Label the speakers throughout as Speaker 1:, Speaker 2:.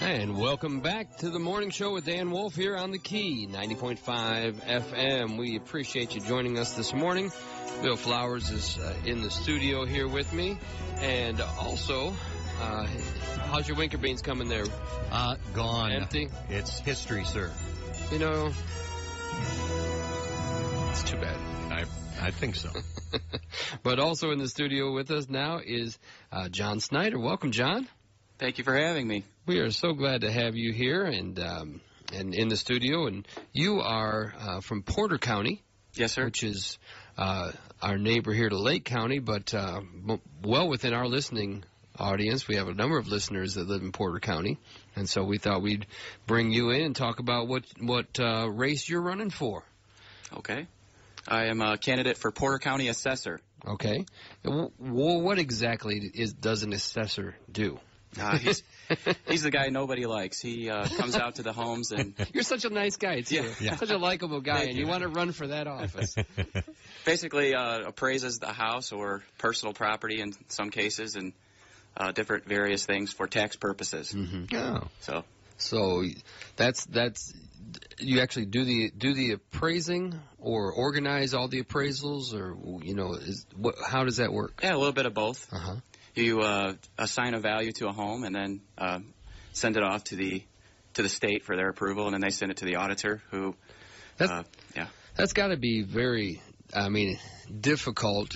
Speaker 1: And welcome back to the morning show with Dan Wolf here on the Key, 90.5 FM. We appreciate you joining us this morning. Bill Flowers is in the studio here with me. And also, how's your winter beans coming there?
Speaker 2: Gone.
Speaker 1: Empty?
Speaker 2: It's history, sir.
Speaker 1: You know, it's too bad.
Speaker 2: I think so.
Speaker 1: But also in the studio with us now is John Snyder. Welcome, John.
Speaker 3: Thank you for having me.
Speaker 1: We are so glad to have you here and in the studio. And you are from Porter County.
Speaker 3: Yes, sir.
Speaker 1: Which is our neighbor here to Lake County, but well within our listening audience. We have a number of listeners that live in Porter County. And so we thought we'd bring you in and talk about what race you're running for.
Speaker 3: Okay. I am a candidate for Porter County Assessor.
Speaker 1: Okay. Well, what exactly does an assessor do?
Speaker 3: He's the guy nobody likes. He comes out to the homes and...
Speaker 1: You're such a nice guy, too.
Speaker 3: Yeah.
Speaker 1: Such a likable guy, and you want to run for that office.
Speaker 3: Basically appraises the house or personal property in some cases and different various things for tax purposes.
Speaker 1: Mm-hmm. Oh. So that's you actually do the appraising or organize all the appraisals, or how does that work?
Speaker 3: Yeah, a little bit of both.
Speaker 1: Uh-huh.
Speaker 3: You assign a value to a home and then send it off to the state for their approval, and then they send it to the auditor who
Speaker 1: That's got to be very difficult,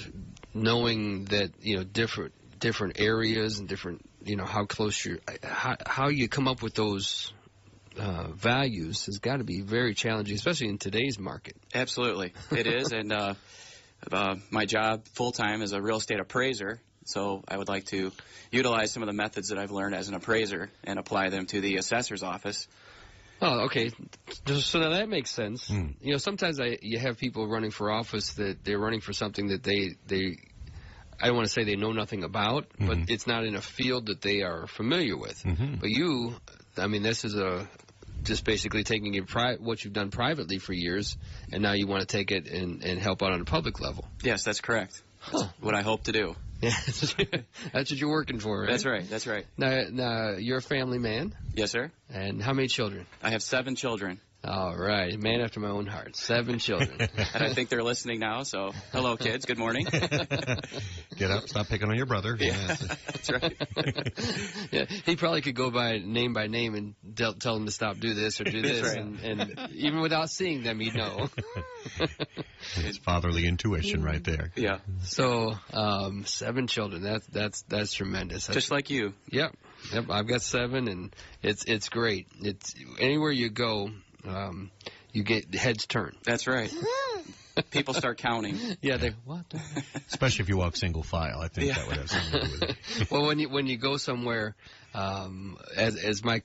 Speaker 1: knowing that different areas and different how close how you come up with those values has got to be very challenging, especially in today's market.
Speaker 3: Absolutely, it is. And my job full-time is a real estate appraiser, so I would like to utilize some of the methods that I've learned as an appraiser and apply them to the assessor's office.
Speaker 1: Oh, okay. So now that makes sense. Sometimes you have people running for office that they're running for something that they I don't want to say they know nothing about, but it's not in a field that they are familiar with. But you, this is just basically taking what you've done privately for years, and now you want to take it and help out on a public level.
Speaker 3: Yes, that's correct. That's what I hope to do.
Speaker 1: Yeah, that's what you're working for, right?
Speaker 3: That's right.
Speaker 1: Now, you're a family man?
Speaker 3: Yes, sir.
Speaker 1: And how many children?
Speaker 3: I have 7 children.
Speaker 1: All right. Man after my own heart. 7 children.
Speaker 3: And I think they're listening now, so hello, kids. Good morning.
Speaker 2: Get up. Stop picking on your brother.
Speaker 3: Yeah, that's right.
Speaker 1: Yeah, he probably could go by name and tell them to stop, do this or do this.
Speaker 3: Right.
Speaker 1: And even without seeing them, you'd know.
Speaker 2: It's fatherly intuition right there.
Speaker 3: Yeah.
Speaker 1: So 7 children. That's tremendous.
Speaker 3: Just like you.
Speaker 1: Yep. I've got 7, and it's great. It's anywhere you go, you get heads turn.
Speaker 3: That's right. People start counting.
Speaker 1: Yeah, they what?
Speaker 2: Especially if you walk single file, I think that would have something to do with it.
Speaker 1: Well, when you go somewhere, as my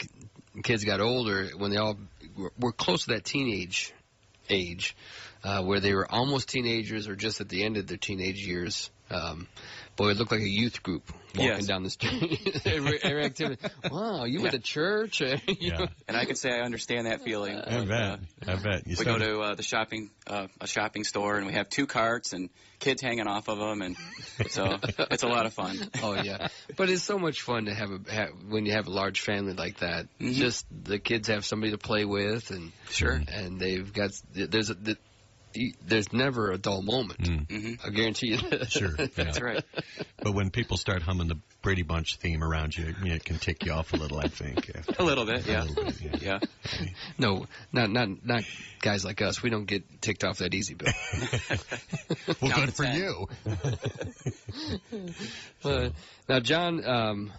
Speaker 1: kids got older, when they all were close to that teenage age, where they were almost teenagers or just at the end of their teenage years. Boy, it looked like a youth group walking down the street. every activity. Wow, you went to church?
Speaker 2: Yeah.
Speaker 3: And I can say I understand that feeling.
Speaker 2: I bet.
Speaker 3: We go to a shopping store, and we have 2 carts and kids hanging off of them, and so it's a lot of fun.
Speaker 1: Oh yeah, but it's so much fun to have when you have a large family like that. Just the kids have somebody to play with, and
Speaker 3: sure,
Speaker 1: and they've got there's never a dull moment. I guarantee you that.
Speaker 2: Sure. Yeah.
Speaker 3: That's right.
Speaker 2: But when people start humming the Brady Bunch theme around you, it can tick you off a little, I think.
Speaker 3: A little bit, yeah.
Speaker 2: Yeah.
Speaker 1: No, not guys like us. We don't get ticked off that easy, Bill.
Speaker 2: Well, good for you.
Speaker 1: Now, John,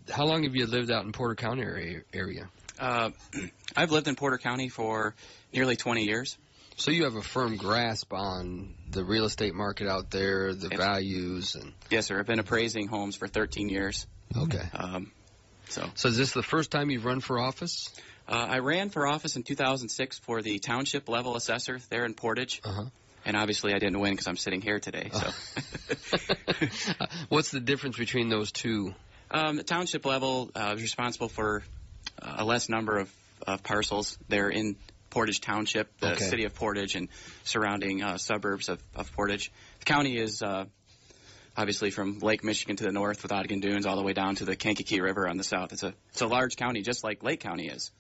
Speaker 1: how long have you lived out in Porter County area?
Speaker 3: I've lived in Porter County for nearly 20 years.
Speaker 1: So you have a firm grasp on the real estate market out there, the values, and
Speaker 3: yes, sir. I've been appraising homes for 13 years.
Speaker 1: Okay. So is this the first time you've run for office?
Speaker 3: I ran for office in 2006 for the township level assessor there in Portage. And obviously I didn't win because I'm sitting here today. So.
Speaker 1: What's the difference between those two?
Speaker 3: The township level is responsible for a less number of parcels there in Portage Township, the city of Portage, and surrounding suburbs of Portage. The county is obviously from Lake Michigan to the north with Ogden Dunes all the way down to the Kankakee River on the south. It's a large county, just like Lake County is.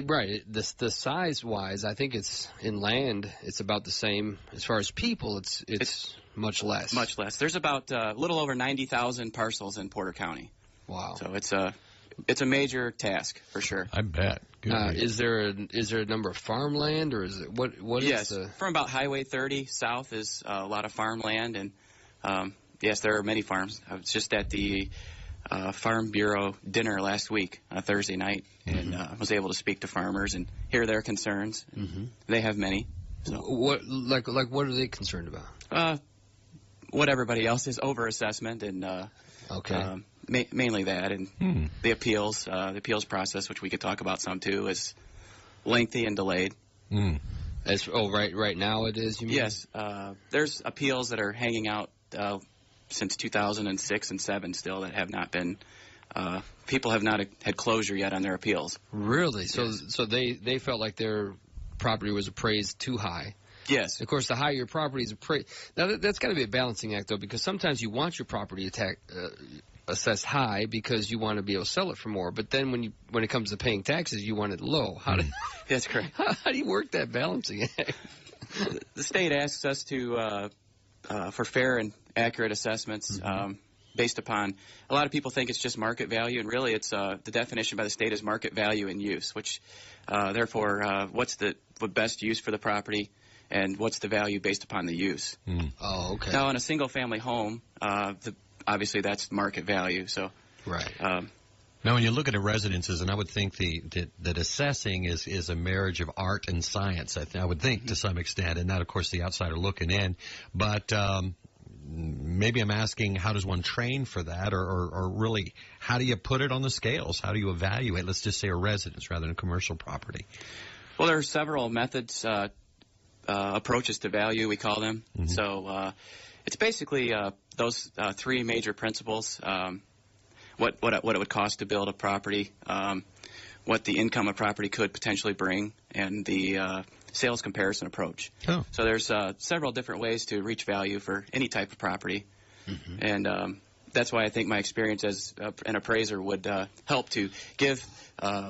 Speaker 1: Right. The size wise, I think it's in land. It's about the same. As far as people, it's much less.
Speaker 3: Much less. There's about a little over 90,000 parcels in Porter County.
Speaker 1: Wow.
Speaker 3: So it's a major task for sure.
Speaker 2: I bet.
Speaker 1: Is there a number of farmland, or is it what?
Speaker 3: Yes.
Speaker 1: Is
Speaker 3: from about Highway 30 south is a lot of farmland, and yes, there are many farms. I was just at the Farm Bureau dinner last week on a Thursday night, and was able to speak to farmers and hear their concerns. They have many. So.
Speaker 1: What what are they concerned about?
Speaker 3: What everybody else is, overassessment and mainly that, and the appeals process, which we could talk about some too, is lengthy and delayed.
Speaker 1: Right now it is. You mean?
Speaker 3: Yes, there's appeals that are hanging out since 2006 and 7 still that have not been. People have not had closure yet on their appeals.
Speaker 1: Really? So
Speaker 3: Yes.
Speaker 1: so they felt like their property was appraised too high.
Speaker 3: Yes.
Speaker 1: Of course, the higher your property is appraised. Now that's got to be a balancing act, though, because sometimes you want your property assessed high because you want to be able to sell it for more. But then when it comes to paying taxes, you want it low.
Speaker 3: That's correct.
Speaker 1: How do you work that balancing act?
Speaker 3: The state asks us to for fair and accurate assessments based upon. A lot of people think it's just market value, and really it's the definition by the state is market value in use, which therefore what's the best use for the property and what's the value based upon the use.
Speaker 1: Oh, okay.
Speaker 3: Now, in a single-family home, obviously that's market value. So,
Speaker 1: right.
Speaker 2: Now, when you look at the residences, and I would think that assessing is a marriage of art and science, I would think, to some extent, and not, of course, the outsider looking in. But maybe I'm asking, how does one train for that, or really, how do you put it on the scales? How do you evaluate, let's just say, a residence rather than commercial property?
Speaker 3: Well, there are several methods, approaches to value, we call them. So it's basically those three major principles. What it would cost to build a property, what the income a property could potentially bring, and the sales comparison approach.
Speaker 2: Oh.
Speaker 3: So there's several different ways to reach value for any type of property, and that's why I think my experience as an appraiser would help to give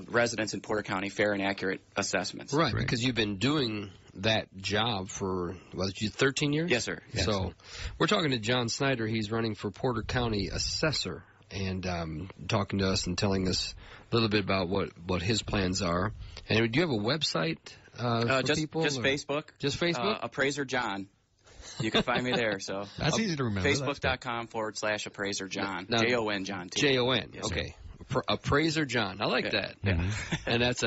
Speaker 3: residents in Porter County fair and accurate assessments.
Speaker 1: Right, because you've been doing that job for, 13 years?
Speaker 3: Yes, sir. Yes,
Speaker 1: so
Speaker 3: sir.
Speaker 1: We're talking to John Snyder. He's running for Porter County Assessor, and talking to us and telling us a little bit about what his plans are. And do you have a website for people?
Speaker 3: Just Facebook.
Speaker 1: Just Facebook?
Speaker 3: Appraiser John. You can find me there. So
Speaker 2: that's easy to remember.
Speaker 3: Facebook.com/appraiser John.
Speaker 1: Now,
Speaker 3: J-O-N John. Too.
Speaker 1: J-O-N.
Speaker 3: Yes,
Speaker 1: okay. Appraiser John. I like that.
Speaker 3: Yeah.
Speaker 1: And that's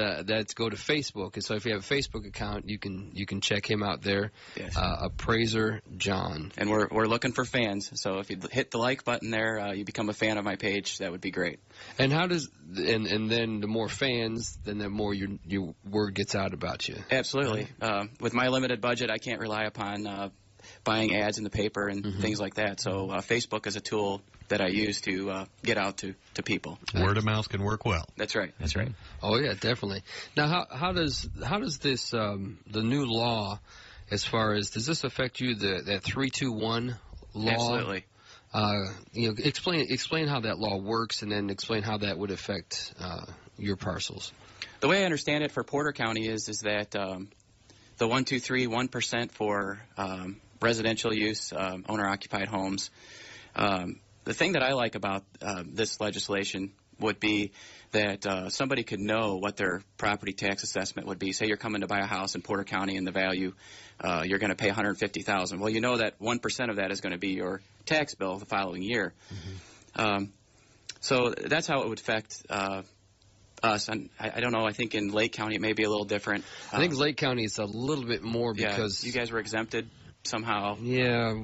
Speaker 1: go to Facebook. And so if you have a Facebook account, you can check him out there.
Speaker 3: Yes.
Speaker 1: Appraiser John.
Speaker 3: And we're looking for fans. So if you hit the like button there, you become a fan of my page. That would be great.
Speaker 1: And how does and then the more fans, then the more your word gets out about you.
Speaker 3: Absolutely. With my limited budget, I can't rely upon buying ads in the paper and things like that. So Facebook is a tool that I use to get out to people.
Speaker 2: Word of mouth can work well.
Speaker 3: That's right. That's right.
Speaker 1: Oh yeah, definitely. Now, how does this the new law, as far as does this affect you? That 321 law.
Speaker 3: Absolutely.
Speaker 1: Explain how that law works, and then explain how that would affect your parcels.
Speaker 3: The way I understand it for Porter County is that the 1%, 1% for residential use, owner-occupied homes. The thing that I like about this legislation would be that somebody could know what their property tax assessment would be. Say you're coming to buy a house in Porter County and the value, you're going to pay $150,000. Well, you know that 1% of that is going to be your tax bill the following year. So that's how it would affect us. And I don't know. I think in Lake County it may be a little different.
Speaker 1: I think Lake County is a little bit more because
Speaker 3: you guys were exempted somehow.
Speaker 1: Yeah.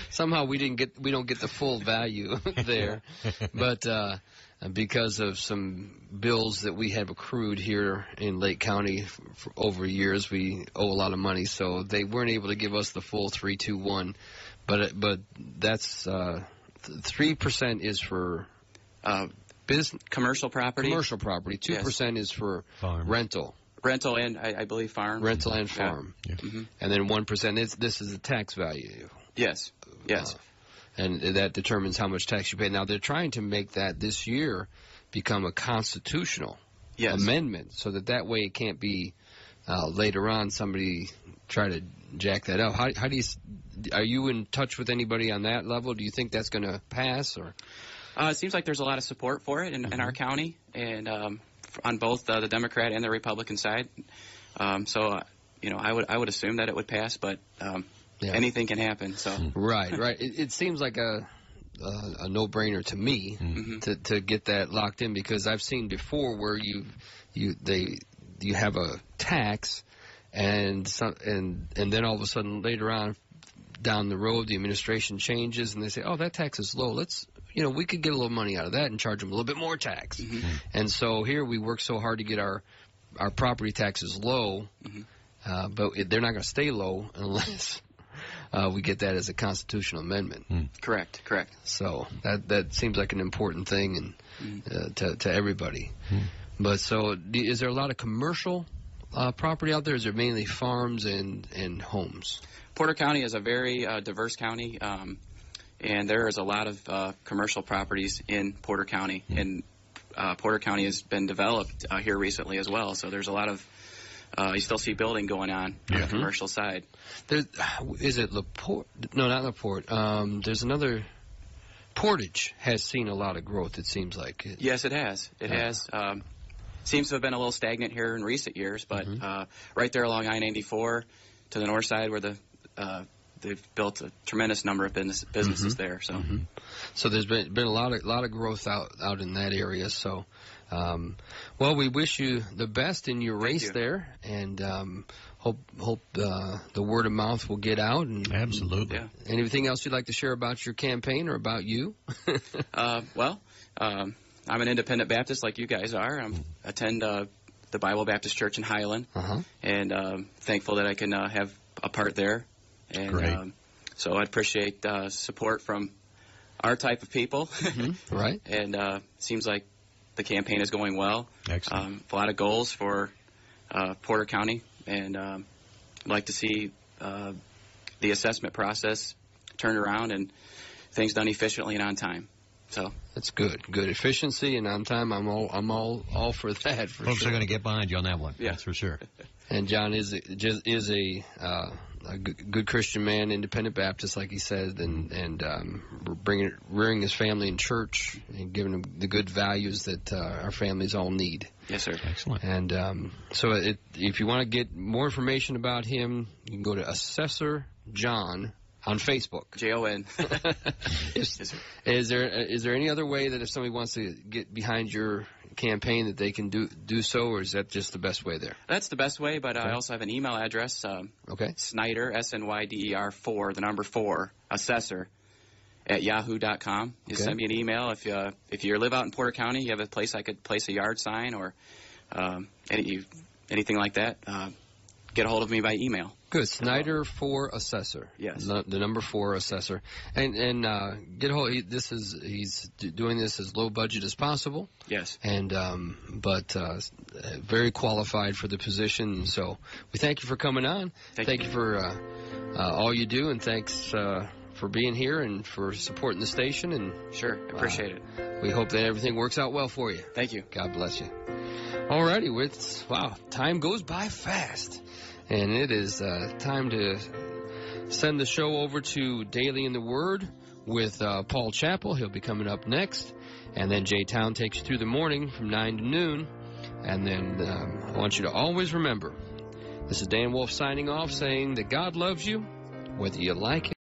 Speaker 1: Somehow we don't get the full value there, but because of some bills that we have accrued here in Lake County for over years, we owe a lot of money, so they weren't able to give us the full 321. But that's 3% is for
Speaker 3: commercial property.
Speaker 1: Commercial property. 2% is for rental.
Speaker 3: Rental and I believe farm.
Speaker 1: Rental and farm.
Speaker 2: Yeah.
Speaker 3: Mm-hmm.
Speaker 1: And then 1% this is the tax value.
Speaker 3: Yes. Yes.
Speaker 1: and that determines how much tax you pay. Now, they're trying to make that this year become a constitutional amendment, so that way it can't be later on somebody try to jack that up. How do you, are you in touch with anybody on that level? Do you think that's going to pass? Or
Speaker 3: it seems like there's a lot of support for it in our county, and on both the Democrat and the Republican side. So I would assume that it would pass, but anything can happen. So
Speaker 1: right. It seems like a no-brainer to me to get that locked in, because I've seen before where you have a tax, and then all of a sudden later on down the road the administration changes and they say, oh, that tax is low. Let's we could get a little money out of that and charge them a little bit more tax. And so here we work so hard to get our property taxes low, but they're not going to stay low unless we get that as a constitutional amendment.
Speaker 3: Correct.
Speaker 1: So that seems like an important thing and to everybody. But so is there a lot of commercial property out there? Is there mainly farms and homes?
Speaker 3: Porter County is a very diverse county, and there is a lot of commercial properties in Porter County. And Porter County has been developed here recently as well, so there's a lot of you still see building going on the commercial side.
Speaker 1: Is it LaPorte? No, not LaPorte. There's another. Portage has seen a lot of growth, it seems like.
Speaker 3: Yes, it has. It has. Seems to have been a little stagnant here in recent years, but right there along I-94 to the north side where they've built a tremendous number of businesses there. So there's been a lot of growth out in that area. So, well, we wish you the best in your race there, and hope the word of mouth will get out. And
Speaker 2: absolutely.
Speaker 3: Yeah.
Speaker 1: Anything else you'd like to share about your campaign or about you?
Speaker 3: I'm an independent Baptist like you guys are. I attend the Bible Baptist Church in Highland, and thankful that I can have a part there. And so I appreciate support from our type of people.
Speaker 1: Right.
Speaker 3: And seems like the campaign is going well.
Speaker 2: Excellent.
Speaker 3: A lot of goals for Porter County, and I'd like to see the assessment process turned around and things done efficiently and on time. So
Speaker 1: that's good. Good efficiency and on time. I'm all for that.
Speaker 2: Folks are going to get behind you on that one. Yeah. That's for sure.
Speaker 1: And John is a good Christian man, independent Baptist, like he said, and rearing his family in church and giving him the good values that our families all need.
Speaker 3: Yes, sir.
Speaker 2: Excellent.
Speaker 1: And so if you want to get more information about him, you can go to Assessor John on Facebook.
Speaker 3: Jon.
Speaker 1: Is there any other way that if somebody wants to get behind your campaign that they can do so, or is that just the best way there?
Speaker 3: That's the best way, but I also have an email address. Snyder, SNYDER 4, the number 4, Assessor at yahoo.com. You send me an email if you live out in Porter County, you have a place I could place a yard sign or anything like that. Get a hold of me by email.
Speaker 1: Good. Snyder 4 Assessor.
Speaker 3: Yes.
Speaker 1: The number 4 Assessor. And get a hold. He's doing this as low budget as possible.
Speaker 3: Yes.
Speaker 1: And but very qualified for the position. So we thank you for coming on. Thank you for all you do, and thanks for being here and for supporting the station. And
Speaker 3: sure, appreciate it.
Speaker 1: We hope that everything works out well for you.
Speaker 3: Thank you.
Speaker 1: God bless you. Alrighty, wow, time goes by fast. And it is time to send the show over to Daily in the Word with Paul Chappell. He'll be coming up next. And then Jay Town takes you through the morning from 9 to noon. And then I want you to always remember, this is Dan Wolf signing off, saying that God loves you, whether you like it